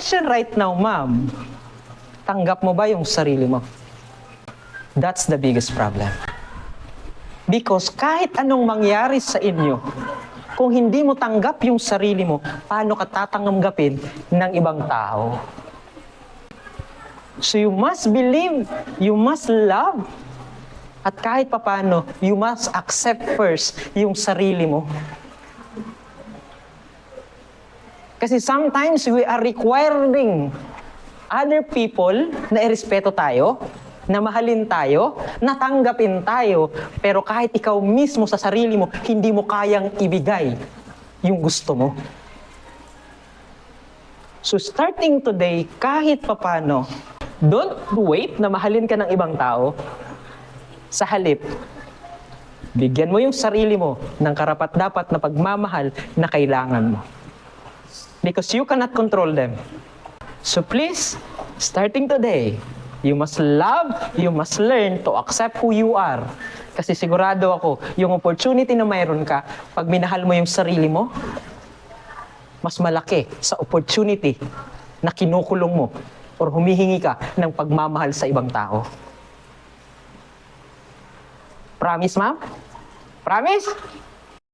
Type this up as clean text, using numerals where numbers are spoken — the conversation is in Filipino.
question right now, ma'am, tanggap mo ba yung sarili mo? That's the biggest problem. Because kahit anong mangyari sa inyo, kung hindi mo tanggap yung sarili mo, paano ka tatanggapin ng ibang tao? So you must believe, you must love, at kahit papano, you must accept first yung sarili mo. Kasi sometimes we are requiring other people na irespeto tayo, na mahalin tayo, na tanggapin tayo, pero kahit ikaw mismo sa sarili mo, hindi mo kayang ibigay yung gusto mo. So starting today, kahit papano, don't wait na mahalin ka ng ibang tao. Sa halip, bigyan mo yung sarili mo ng karapat-dapat na pagmamahal na kailangan mo. Because you cannot control them. So please, starting today, you must love, you must learn to accept who you are. Kasi sigurado ako, yung opportunity na mayroon ka, pag minahal mo yung sarili mo, mas malaki sa opportunity na kinukulong mo or humihingi ka ng pagmamahal sa ibang tao. Promise, ma'am? Promise?